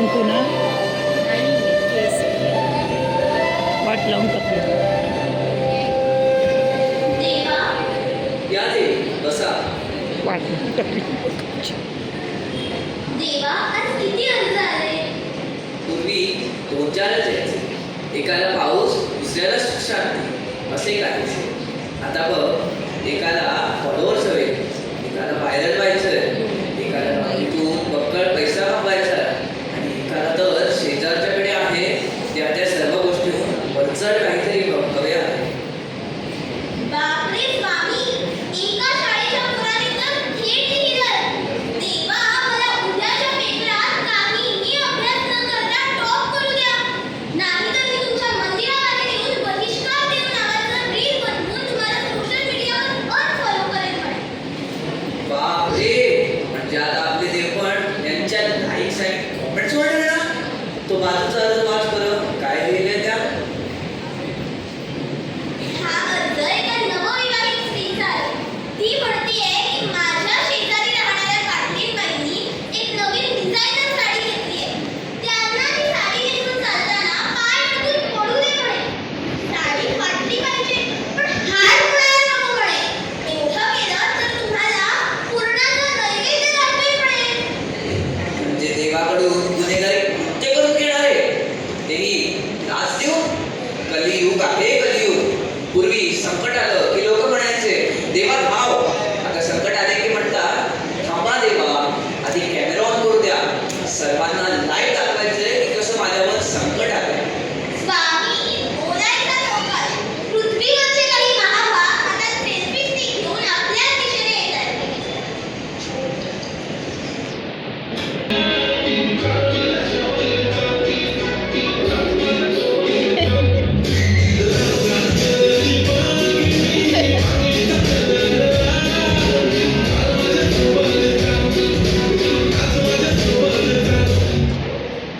कुंकू ना वाट लावून टाकली. या दे बसा. वाट लावून टाकली. देवा आज किती अर्ज आले. पूर्वी 2-4च यायचे. एकाला पाऊस दुसऱ्याला शांती असे काहीसे. आता बघ एकाला फॉलोअर्स हवे, एकाला व्हायरल व्हायचं, एकाला बँकेतून बक्कळ पैसा कमवायचा आणि एकाला तर शेजारच्याकडे आहे त्या सर्व गोष्टीहून वरचढ काहीतरी हवे आहे. बापरे स्वामी, एका शाळेच्या मुलाने तर थेट लिहिलं, देवा मला उद्याच्या पेपरात काहीही अभ्यास न करता टॉप करू द्या, नाहीतर मी तुमच्या मंदिराबाहेर येऊन बहिष्कार देव नावाचं रील बनवून तुम्हाला सोशल मीडियावर अनफॉलो करेन म्हणे. बापरे, म्हणजे आता आपले देव पण यांच्या लाईक्स आणि कॉमेंट्स वाढले ना. तो बाजूचा अर्ज वाच बरं, काय लिहिलंय त्या. हा अर्ज एका नवविवाहित स्त्रीचा आहे. ती म्हणतेय की माझ्या शेजारी राहणाऱ्या काठीणबाईंनी एक नवीन डिझायनर साडी घेतलीये. त्यांना ती साडी नेसून चालताना पाय अडकून पडू नये म्हणे. साडी फाटली पाहिजे पण हात उडायला नको म्हणे. एवढं केलं तर तुम्हाला पुरणाचं नैवेद्य दाखवेल म्हणे. म्हणजे देवाकडून गुन्हेगारी कृत्य करून घेणार आहे, तेही लाच देऊन. कलियुग आहे कलियुग. पूर्वी संकट आलं की लोक म्हणायचे देवा धाव. आता संकट आले की म्हणतात थांबा देवा, आधी कॅमेरा ऑन करू द्या, सर्वांना लाईव्ह दाखवायचंय की कसं माझ्यावर संकट आलंय. स्वामी बोलायचा लवकर. पृथ्वीवरचे काही महाभाग आता सेल्फी स्टिक घेऊन आपल्याच दिशेने येत आहेत.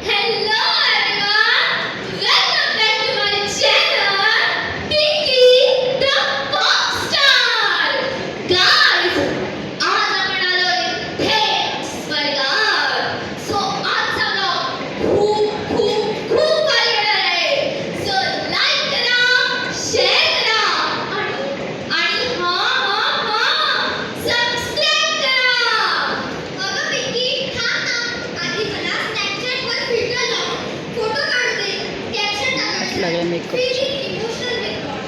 Hello everyone, welcome back to my channel, Pinky the Popstar. Guys, आज आपण आलोय थेट स्वर्गात. So आजचा vlog खूप भारी येणार आहे. So like करा, share करा आणि सबस्क्राईब करा. अगं पिंकी, थांब ना. आधी मला स्नॅपचॅटवर फिल्टर लावून फोटो काढू दे. कॅप्शन टाकायचं. लागला makeup. Feeling emotional record.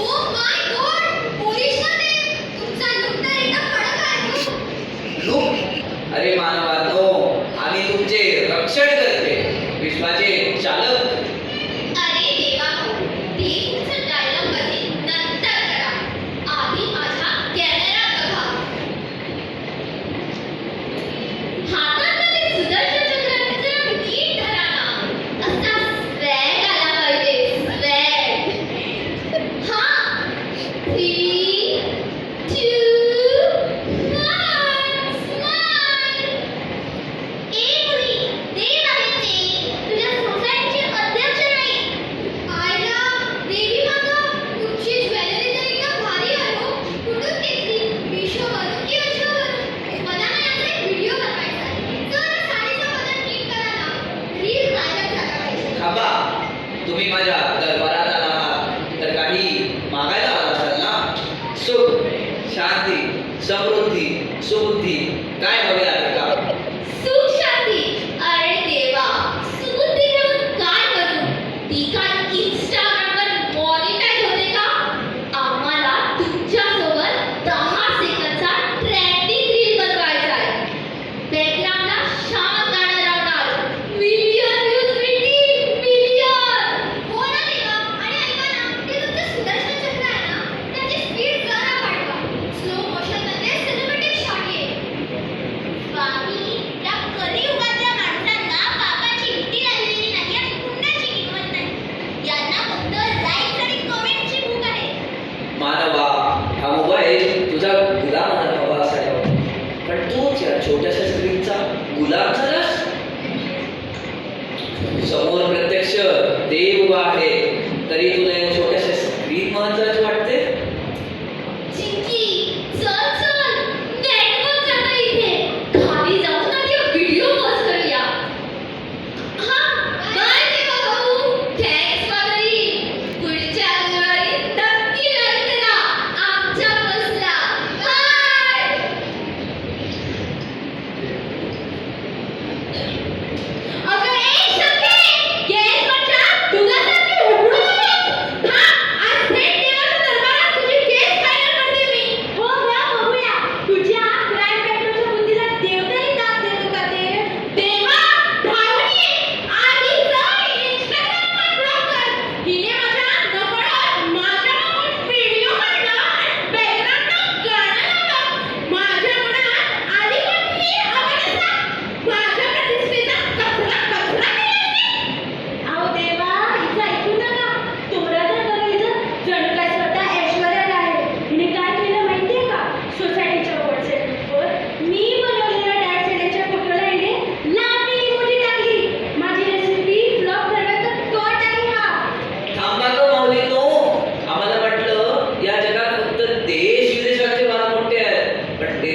Oh my God! Police ना ते. तुमचा look तर एकदम कडक आहे. लोक अरे मानवांनो, आम्ही तुमचे रक्षण करते, विश्वाचे चालक. अरे देवा, ते तुमचं डायलॉग मध्ये नंतर करा. आधी माझा कॅमेरा बघा. हातातलं ते सुदर्शन चक्र जरा नीट धरा ना. असा स्वॅग आला पाहिजे, स्वॅग. हा 3, 2, 1, स्माइल. ए मुली, देव आहेत ते. तुझ्या सोसायटीचे अध्यक्ष नाही. आयला, देवी माता, तुमची ज्वेलरी तर एकदम भारी आहे हो. कुठून घेतली? मिशोवरून की अशोवरून? मला ना याचा एक व्हिडिओ बनवायचा आहे. जरा साडीचं बटन नीट करा ना. रील व्हायरल झाला पाहिजे. थांबा, तुम्ही माझ्या दरबारात आला आहात तर काही मागायला आला असाल ना. सुख, शांती, समृद्धी, सुबुद्धी काय हवे आहे का. सुख शांती. अरे देवा, सुबुद्धी घेऊन काय करू? ती काय इंस्टाग्रामवर मॉनिटाईज होते का? आम्हाला तुमच्यासोबत 10 सेकंदचा ट्रेंडिंग रील बनवायचा आहे. बॅकग्राऊंडला शांत गाणं लावणार. मिलियन व्ह्यूज मिळतील, मिलियन. हो ना देवा. आणि ऐका ना, ते तुमचं सुदर्शन चक्र आहे ना, त्याची स्पीड जरा वाढवा. स्लो मोशनमध्ये सिनेमॅटिक शॉट येईल. स्वामी, या कलियुगातल्या माणसांना बाबाची भीती लागलेली नाही आणि पुण्याची किंमत नाही. यांना फक्त लाईक्स आणि कमेंटची भूक आहे. मानवा, हा मोबाईल तुझा गुलाम हवा असायला, पण तूच या छोट्याशा स्क्रीनचा गुलाम झालास. समोर प्रत्यक्ष देव उभा आहे तरी तुला या छोट्याशा स्क्रीन महत्वाची वाटते. चिंकी, चल चल, नेटवर्क जाता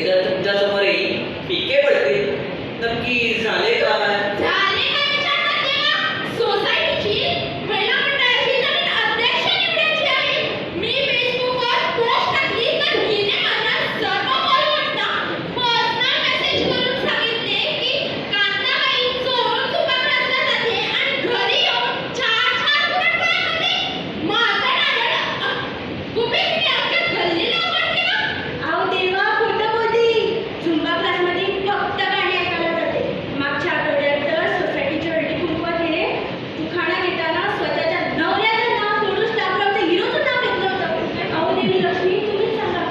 ते जर तुमच्या समोर येईल पिके पडतील. नक्की झाले काय? झाले काय विचारतात तेव्हा? सोसायटीची महिला मंडळाची नवीन अध्यक्ष निवडायची आहे. मी फेसबुकवर पोस्ट टाकली तर हिने मला सर्व फॉलोअर्सना पर्सनल मेसेज करून सांगितले की कांताबाई चोरून तुपात रचल्या जाते आणि घरी येऊन छान छान पुरणपोळ्या करते. माझा डायलॉग गुपितने आमच्या गल्लीला उघडते का? अहो देवा खोटं बोलते. झुंबा क्लासमध्ये फक्त गाणी ऐकायला जाते. मागच्या आठवड्यात तर सोसायटीच्या हळदी कुंकवात हिने उखाणा घेताना स्वतःच्या नवऱ्याचं नाव सोडून स्टाफरावचं हिरोचं नाव घेतलं होतं. अहो देवी लक्ष्मी तुम्हीच सांगा,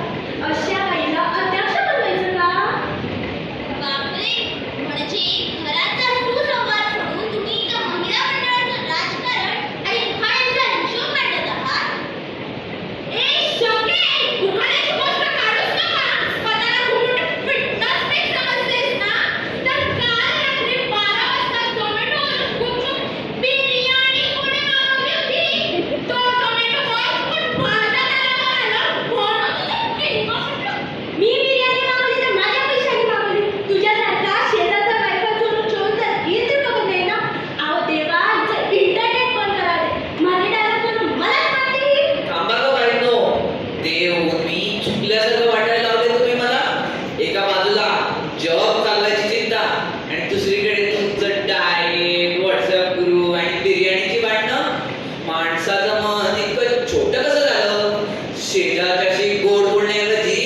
अशा बाईला अध्यक्ष बनवायचं का? बापरे, म्हणजे घराचा सुसंवाद सोडून तुम्ही एका महिला मंडळाचं राजकारण आणि उखाण्यांचा हिशोब मांडत आहात? ए शोके, उखाण्याची गोष्ट काढूच नका. स्वतःला खूप फिटनेस फ्रीक समजतेस ना? तर काल रात्री 12 वाजता झोमॅटोवरून गुपचूप बिर्याणी कोणी मागवली होती? तो झोमॅटो बॉय पण माझ्या दारावर आला म्हणून तुझं पिंगा सुटलं. मी बिर्याणी मागवली तर माझ्या पैशाने मागवली. तुझ्यासारखा शेजारचा बायका चोरून चोरून तर हे ते बघत नाही ना. अहो देवा हिचं इंटरनेट बंद करा दे. माझे डायलॉग करून मलाच मारते ही. थांबा गं बाईंनो. देव मी चुकल्यासारखं वाटायला लावले तुम्ही मला. एका बाजूला जॉब चालवायची चिंता आणि दुसरीकडे तुमचं डाएट, व्हॉट्सअप ग्रुप आणि बिर्याणीची भांडणं. माणसाचं मन इतकं छोटं कसं झालं? शेजारच्याशी गोड बोलण्याऐवजी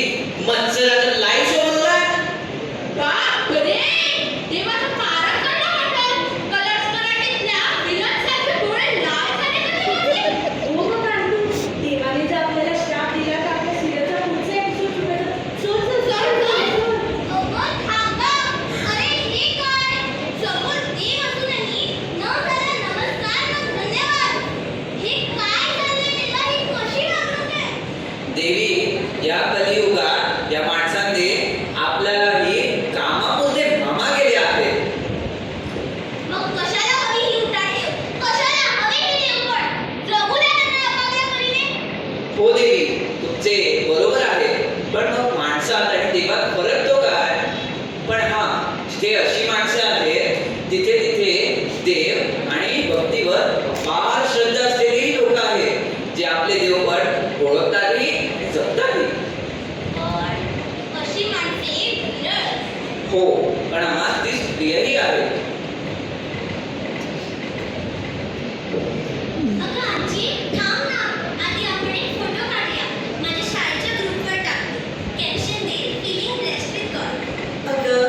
मत्सराचं लाईव्ह शो बनवलाय. बापरे, देवाचं पारण करणं म्हणतात. कलर्स मराठीतल्या विलनसारखे डोळे लाल झाले का देवाचे? हो गं कांतू, देवाने जर आपल्याला श्राप दिला तर आपल्या सिरियलचा पुढचा एपिसोड सुटायचा. सोड सोड सोड सोड. अगं थांबा. अरे हे काय? समोर देव असूनही न त्याला नमस्कार न धन्यवाद. हे काय झालंय देवा? ही कशी वागणूक आहे? देवी, या कलियुगात या माणसांनी आपल्यालाही कामापुरते भ्रमा केले आहेत. मग कशाला हवी ही उठाठी? कशाला हवे हे देवगण? जगू द्या त्यांना आपापल्या परीने. हो देवी, तुमचे बरोबर आहे. पण मग माणसात आणि देवात फरक तो काय? पण हा, जिथे अशी माणसं आहेत तिथे तिथे देव आणि भक्तीवर अपार श्रद्धा असलेली लोक आहेत, जे आपले देवपण ओळखतातही आणि जपतातही. पण अशी माणसे विरळ. हो, पण आम्हाला ती प्रियही आहे. अगं आजी, थांब ना. आधी आपण एक फोटो काढूया. माझ्या शाळेच्या ग्रुपवर टाकू. Caption they, feeling blessed with God. अगं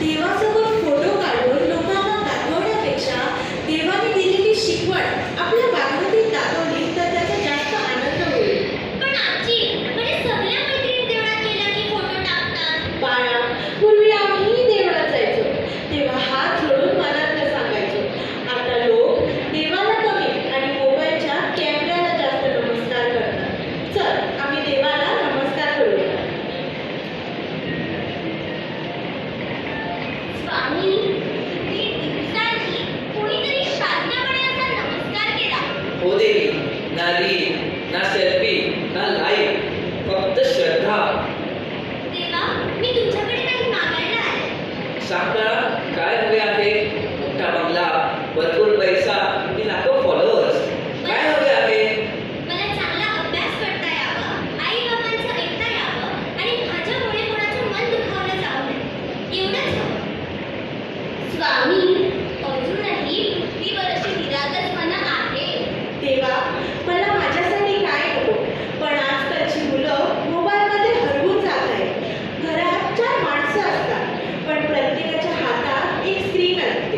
देवासोबत फोटो काढून लोकांना दाखवण्यापेक्षा देवाने दिलेली शिकवण आपल्या वागणुकीत दाखवली तर त्याचा जास्त आनंद होईल. पण आजी, म्हणजे सगळ्या मैत्रिणी देवळात गेल्या की फोटो टाकतात. बाळा, पूर्वी आम्ही देवळात जायचो तेव्हा हात जोडून मनातलं सांगायचो. आता लोक देवाला कमी आणि मोबाईलच्या कॅमेऱ्याला जास्त नमस्कार करतात. चल आम्ही देवाला नमस्कार करूया. स्वामी, मी दिवसांनी कोणीतरी शांतपणे असा नमस्कार केला. हो देवी, ना रील, ना सेल्फी, ना लाईव्ह, फक्त श्रद्धा. देवा, मी तुमच्याकडे काही मागायला आले. सांग ना, काय हवे आहे? मोठा बंगला, भरपूर पैसा आणि लाखो फॉलोअर्स. काय हवे आहे? मला चांगला अभ्यास करता यावा, आई-बाबांचं ऐकता यावं आणि माझ्यामुळे कोणाचं मन दुखावलं जावं नये. एवढंच हवं. स्वामी, अजूनही पृथ्वीवर अशी निरागस मनं आहेत. देवा, मला माझ्यासाठी काय नको, पण आजकालची मुलं मोबाईलमध्ये हरवून जात आहेत. घरात 4 माणसं असतात पण प्रत्येकाच्या हातात एक स्क्रीन असते.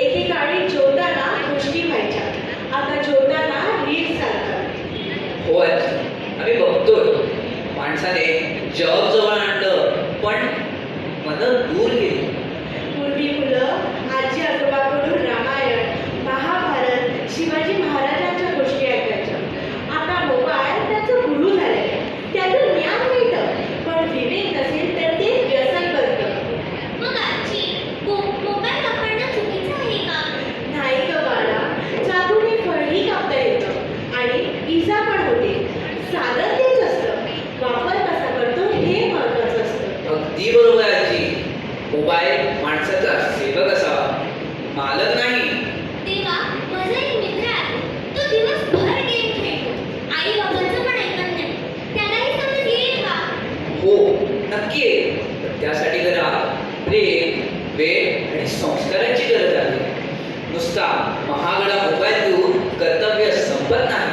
एकेकाळी जेवताना गोष्टी व्हायच्या, आता जेवताना रील्स चालतात. होय, आम्ही बघतोय. माणसाने जग जवळ आणलं पण मदत दूर केली. पूर्वी मुलं आजी आजोबाकडून रामायण, महाभारत, शिवाजी महाराजांच्या गोष्टी ऐकायच्या. आता मोबाईल त्याचं गुरु झालंय. त्यातून ज्ञान मिळतं, पण विवेक नसेल तर ते व्यसन बनतं. मग आजी, मोबाईल वापरणं चुकीचं आहे का? नाही गं बाळा, चाकूने फळही कापता येतं आणि इजा पण होते. साधन तेच असतं, वापर कसा करतो हे महत्त्वाचं असतं. अगदी अगदी बरोबर आहे आजी. मोबाईल माणसाचा सेवक असावा, मालक नाही. तेव्हा माझा एक मित्र आहे, तो दिवसभर गेम खेळतो. आई बाबांचं पण ऐकत नाही. त्यालाही समज येईल का? हो, नक्की आहे. पण त्यासाठी घरात प्रेम, वेळ आणि संस्कारांची गरज आहे. नुसता महागडा मोबाईल देऊन कर्तव्य संपत नाही.